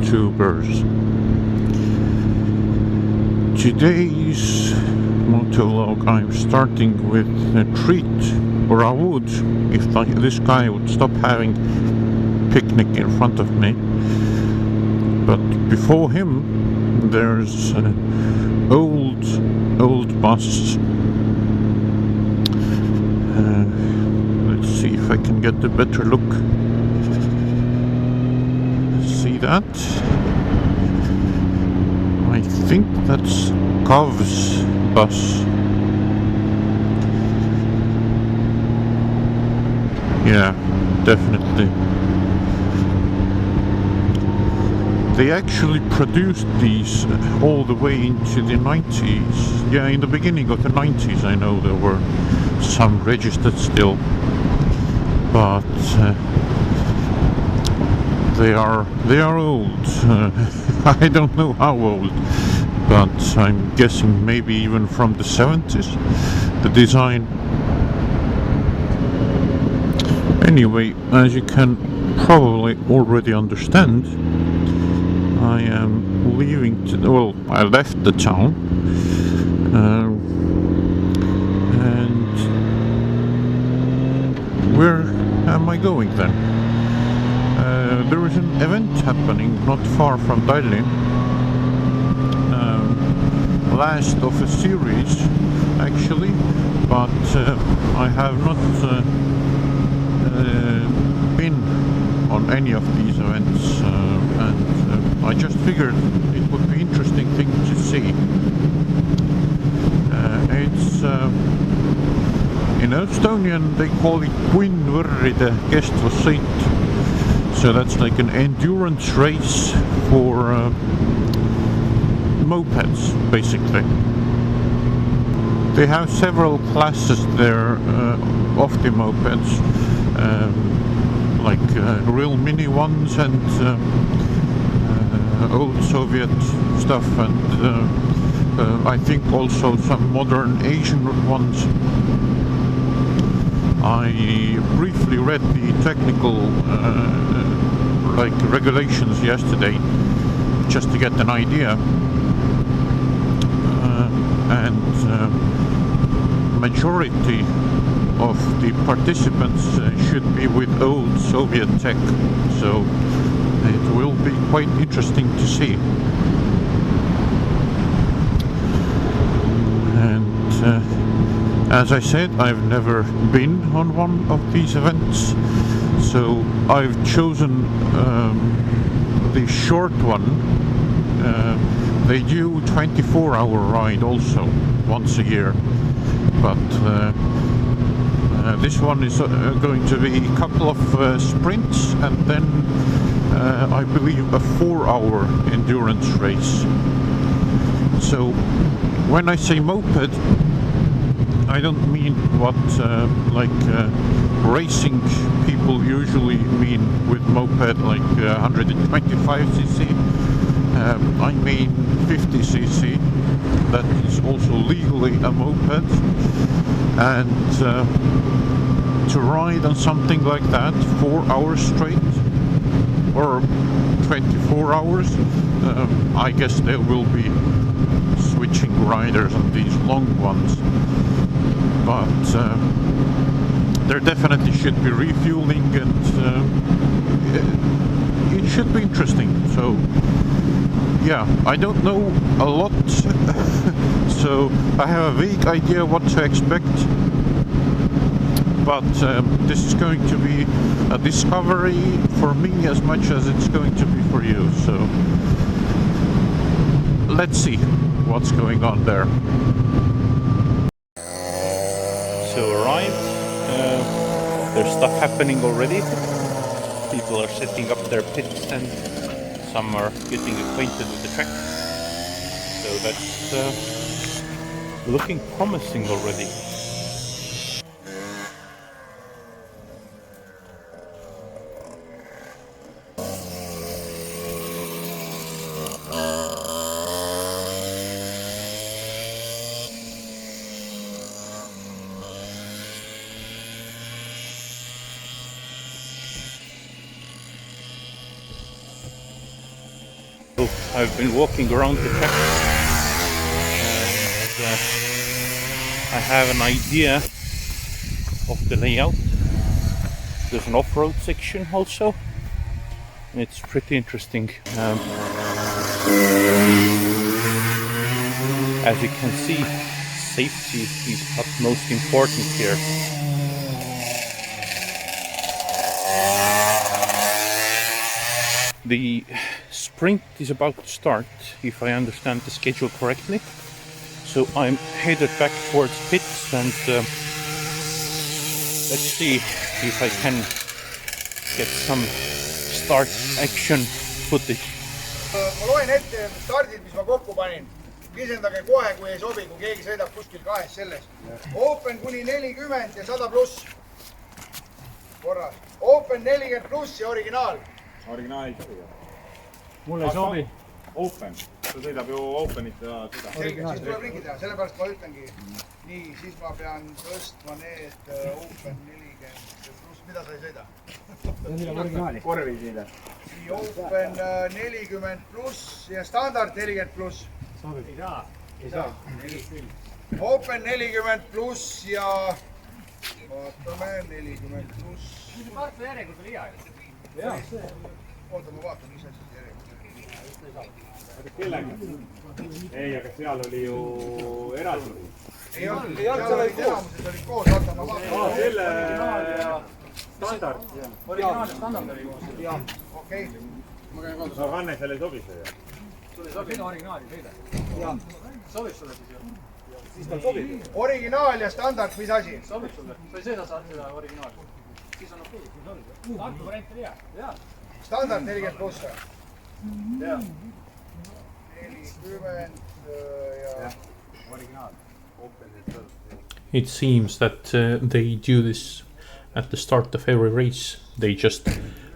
YouTubers. Today's motovlog I'm starting with a treat, or I would if this guy would stop having picnic in front of me. But before him there's an old bus. Let's see if I can get a better look. See that? I think that's KAvZ bus. Yeah, definitely. They actually produced these all the way into the 90s. Yeah, in the beginning of the 90s I know there were some registered still, but they are old. I don't know how old, but I'm guessing maybe even from the 70s, the design. Anyway, as you can probably already understand, I am leaving well, I left the town, and where am I going then? There is an event happening not far from Tallinn, last of a series actually, but I have not been on any of these events, and I just figured it would be interesting thing to see. It's in Estonian they call it Punnvõrride kestvusõit. So that's like an endurance race for mopeds, basically. They have several classes there of the mopeds, like real mini ones and old Soviet stuff, and I think also some modern Asian ones. I briefly read the technical like regulations yesterday just to get an idea, and majority of the participants should be with old Soviet tech, so it will be quite interesting to see. And as I said, I've never been on one of these events, so I've chosen the short one. They do 24-hour ride also once a year, but this one is going to be a couple of sprints and then I believe a 4-hour endurance race. So when I say moped, I don't mean what racing people usually mean with moped, like 125cc. I mean 50cc. That is also legally a moped, and to ride on something like that 4 hours straight or 24 hours, I guess there will be switching riders on these long ones, but there definitely should be refueling, and it should be interesting. So yeah, I don't know a lot, so I have a vague idea what to expect, but this is going to be a discovery for me as much as it's going to be for you, so let's see what's going on there. So arrived, there's stuff happening already. People are setting up their pits and some are getting acquainted with the track. So that's looking promising already. I've been walking around the track and I have an idea of the layout. There's an off-road section also. It's pretty interesting. As you can see, safety is utmost important here. The sprint is about to start, if I understand the schedule correctly. So I'm headed back towards pits and let's see if I can get some start action footage. Ma loen ette stardid, mis ma kokku panin. Kisendage kohe, kui ei sobi, kui keegi sõidab kuskil kahes selles. Open kuni 40 ja 100 pluss. Korras. Open 40 pluss ja originaal. Originaal ei sobi. Mul ei sobi. Open. Ta sõidab ju Openit ja seda. Selge, siis tuleb ringi teha. Sellepärast ma ütlengi. Nii, siis ma pean tõstma need Open 40 pluss. Mida sa ei sõida? Korvi siile. Nii, Open 40 pluss ja standard 40 pluss. Ei saa. Open 40 pluss ja vaatame 40 pluss. Mis Marko järjekord oli hea? Oota, ma vaatan, mis asi järjekord. Kellega? Ei, aga seal oli ju eraldi. Ei olnud, seal olid enamused olid koos, vaata ma vaatan. Selle standard. Originaal ja standard oli koos. Okei. No Hanne seal ei sobi see ju. Sõida originaali, sõida. Sobib sulle siis ju? Siis tal sobib. Originaal ja standard, mis asi? Sobib sulle? Sa ei sõida seda originaali. Siis on okei. Tartu variant oli hea. Standard 40 pluss. Jaa. 40 ja... Originaal. It seems that they do this at the start of every race. They just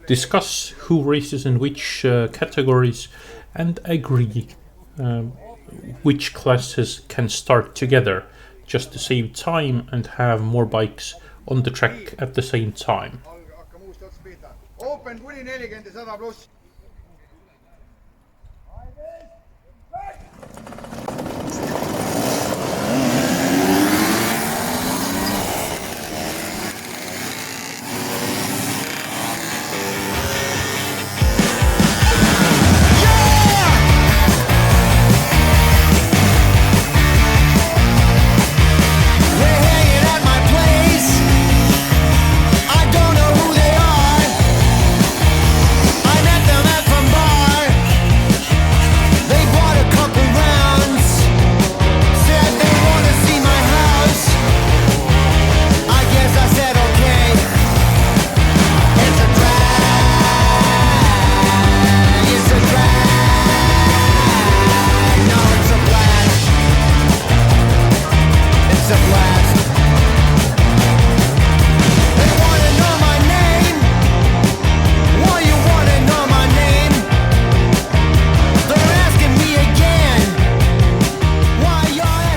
discuss who races in which categories and agree which classes can start together just to save time and have more bikes on the track at the same time. Hakkame uuesti otsa pihta. Open kuni 40 ja 100 pluss.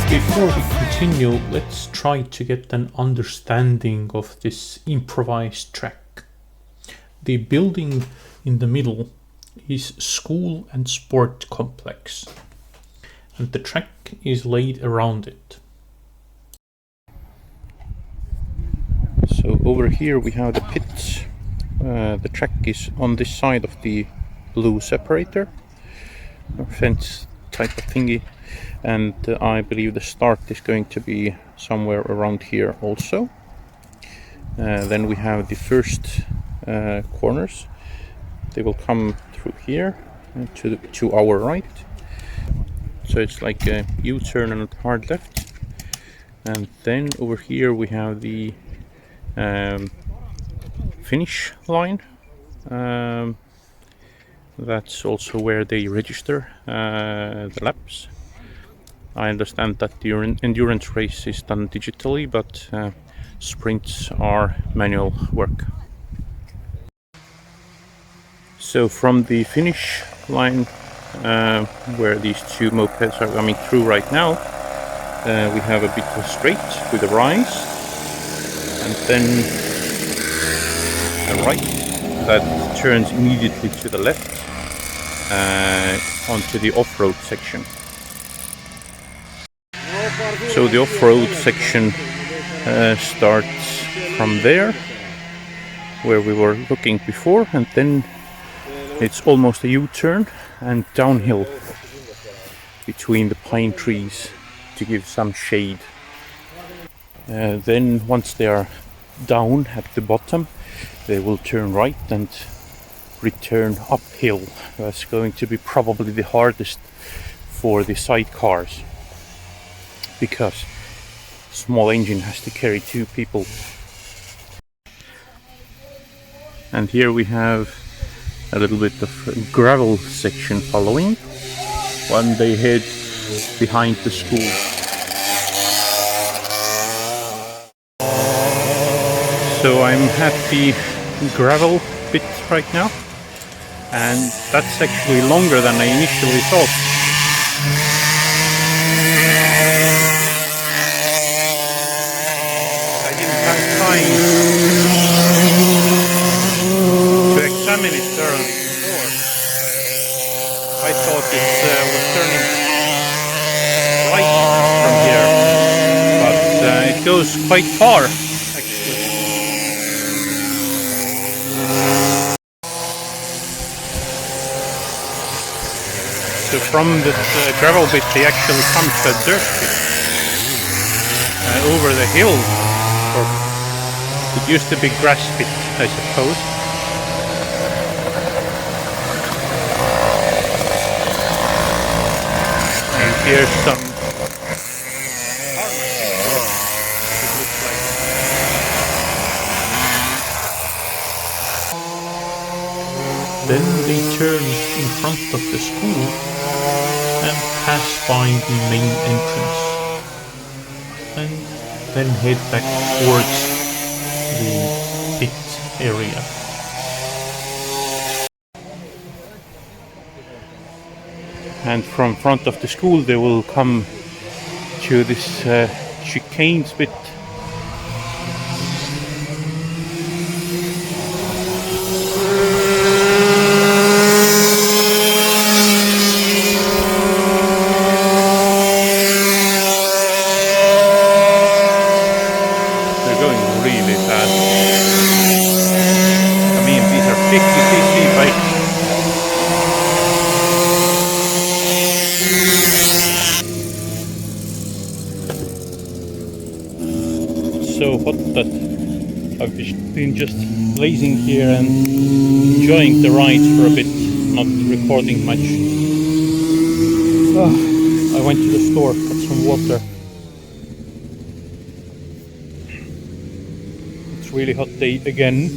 Before we continue, let's try to get an understanding of this improvised track. The building in the middle is school and sport complex, and the track is laid around it. So over here we have the pits. The track is on this side of the blue separator, or fence type of thingy. And I believe the start is going to be somewhere around here also. Then we have the first corners. They will come through here to our right. So it's like a U-turn and a hard left. And then over here we have the finish line. That's also where they register the laps. I understand that the endurance race is done digitally, but sprints are manual work. So from the finish line, where these two mopeds are coming through right now, we have a bit of a straight with a rise, and then a right that turns immediately to the left. onto the off-road section. So the off-road section starts from there, where we were looking before, and then it's almost a U-turn and downhill between the pine trees to give some shade. Then once they are down at the bottom, they will turn right and return uphill. That's going to be probably the hardest for the sidecars, because small engine has to carry 2 people. And here we have a little bit of gravel section following when they head behind the school. So I'm at the gravel bit right now, and that's actually longer than I initially thought. I didn't have time to examine it thoroughly before. I thought it was turning right from here, but it goes quite far actually. So from this gravel bit they actually come to a dirt pit over the hill. Or it used to be grass pit, I suppose. And here's some it looks like. Then they turn in front of the school and pass by the main entrance, and then head back towards the pit area. And from front of the school they will come to this chicanes bit. They're going really fast. I mean, these are 50cc bikes. So hot that I've been just lazing here and enjoying the ride for a bit, not recording much. I went to the store, got some water. It's really hot day again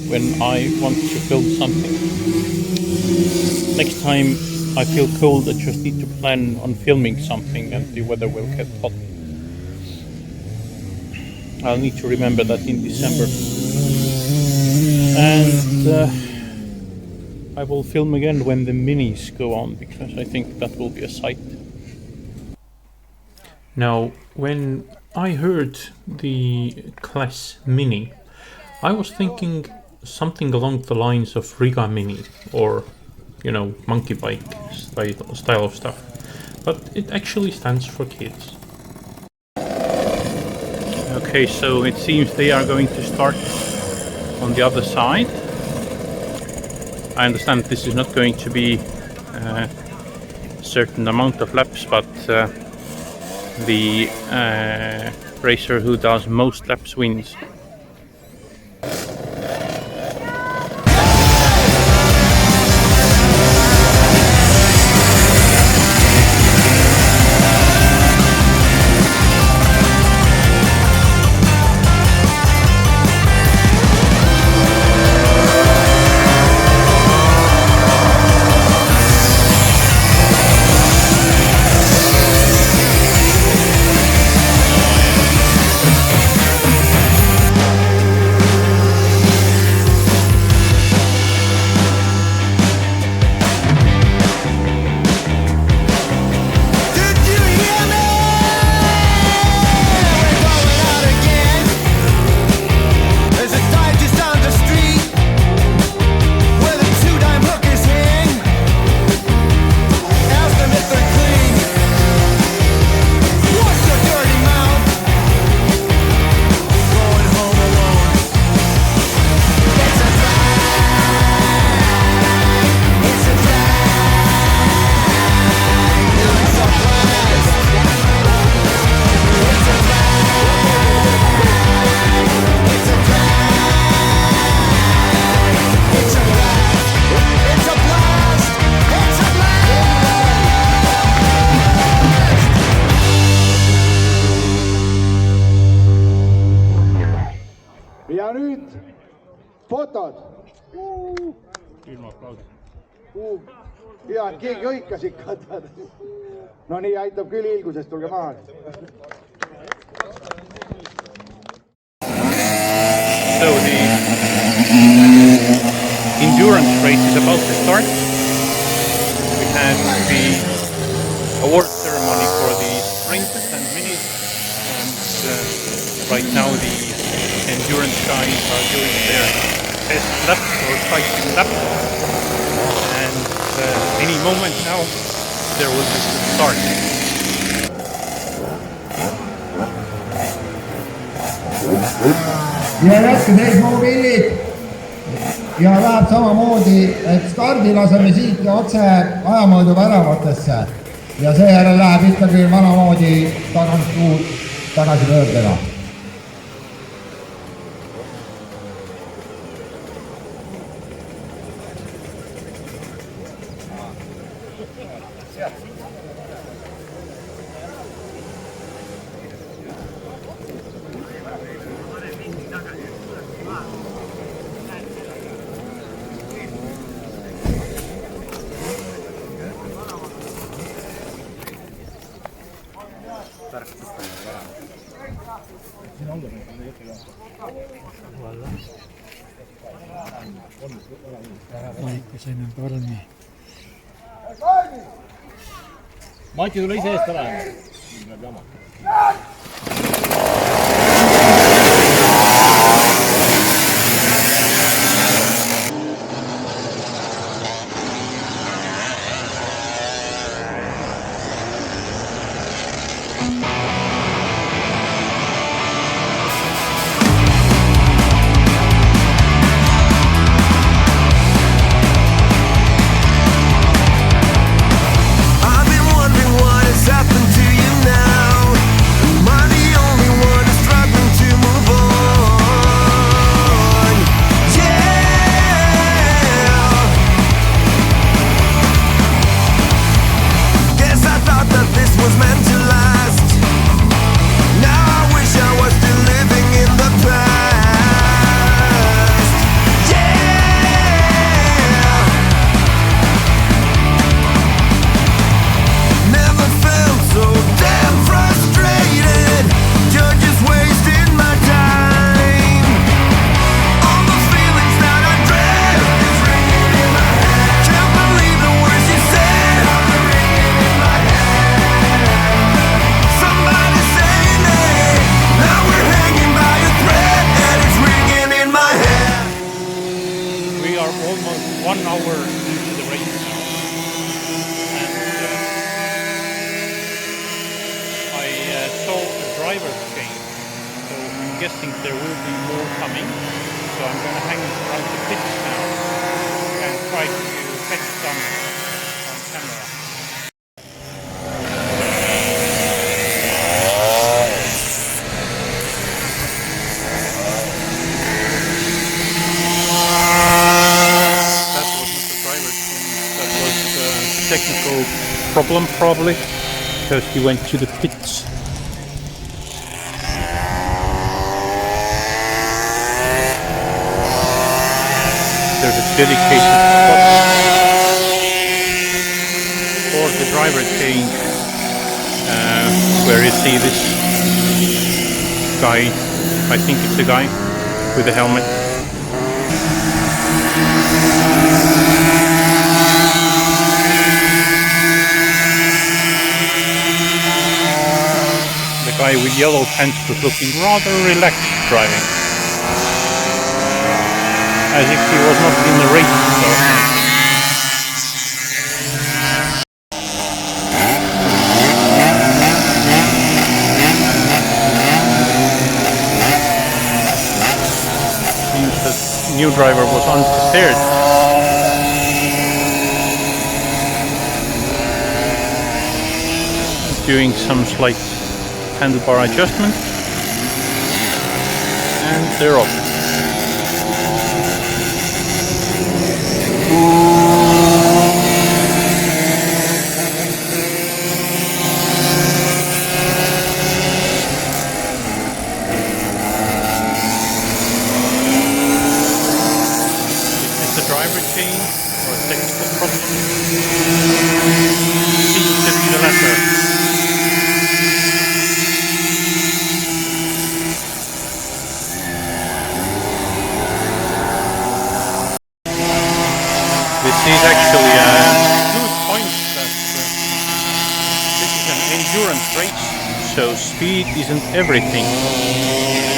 when I want to film something. Next time I feel cold, I just need to plan on filming something and the weather will get hot. I'll need to remember that in December. And I will film again when the minis go on, because I think that will be a sight. Now, when I heard the Class Mini, I was thinking something along the lines of Riga Mini, or, you know, monkey bike style of stuff. But it actually stands for kids. Okay, so it seems they are going to start on the other side. I understand this is not going to be a certain amount of laps, but the racer who does most laps wins. fotod. ilma aplausi. Ja, keegi hõikas ikka. No nii, aitab küll ilgusest, tulge maha. So the endurance race is about to start. We have the award ceremony for the sprinters and minis, and right now the endurance guys are doing their test laps or cycling laps, and any moment now there will be the start. ja jätke seis mobiilid ja läheb samamoodi, et stardi laseme siit ja otse ajamõõdu väravatesse ja seejärel läheb ikkagi vanamoodi tagasi pöördega. Saime parmi. Mati tule ise eest ära. Guessing there will be more coming, so I'm going to hang around the pitch now and try to catch some on camera. That was not the driver's thing, that was a technical problem probably, because he went to the pits. There's a dedicated spot for the driver change, where you see this guy, I think it's a guy with a helmet. The guy with yellow pants was looking rather relaxed driving, as if he was not in the race. Seems that the new driver was unprepared. Doing some slight handlebar adjustment, and they're off. endurance race, so speed isn't everything.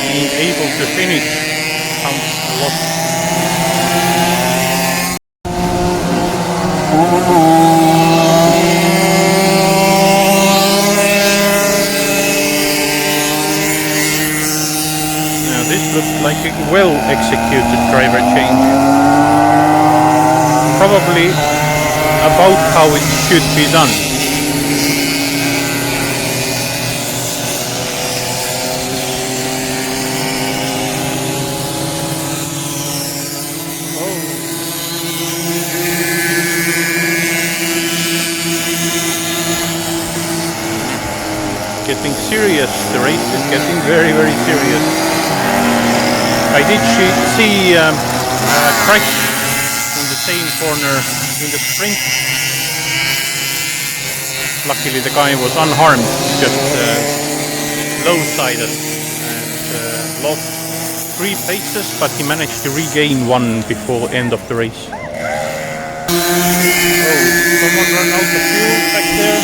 Being able to finish counts a lot. Now this looks like a well-executed driver change. Probably about how it should be done. Getting serious, the race is getting very, very serious. I did see a crash in the same corner in the sprint. Luckily the guy was unharmed, just low-sided and lost 3 places, but he managed to regain 1 before end of the race. Oh, someone ran out of fuel back there?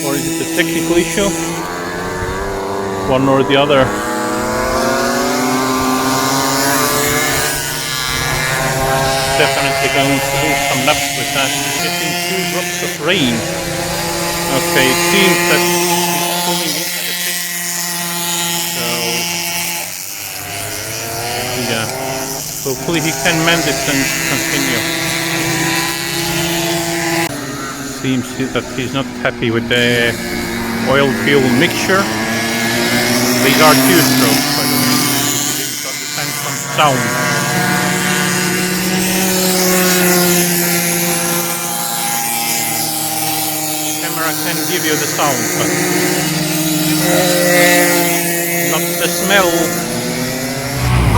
Or is it a technical issue? One or the other. Definitely going to lose some laps with that. Getting 2 drops of rain. Okay, it seems that he's pulling into the pit. So, yeah. Hopefully he can mend it and continue. Seems that he's not happy with the oil-fuel mixture. These are 2-strokes, by the way. He didn't understand some sound. Camera can give you the sound, but not the smell.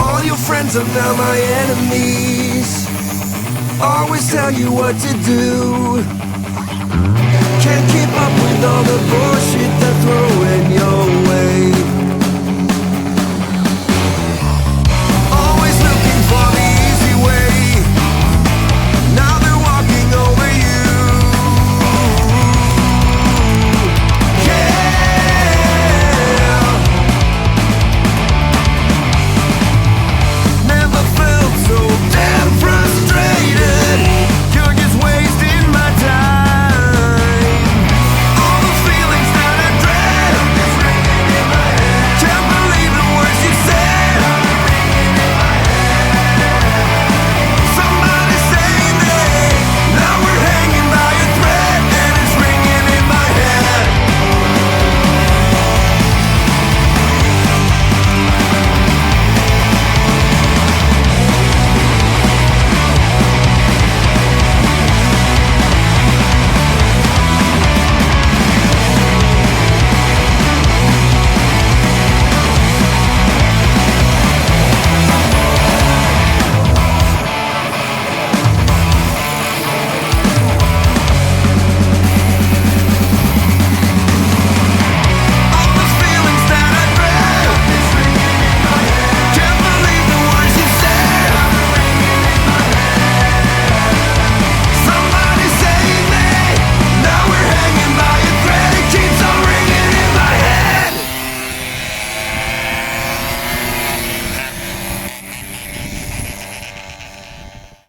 All your friends are now my enemies. Always tell you what to do.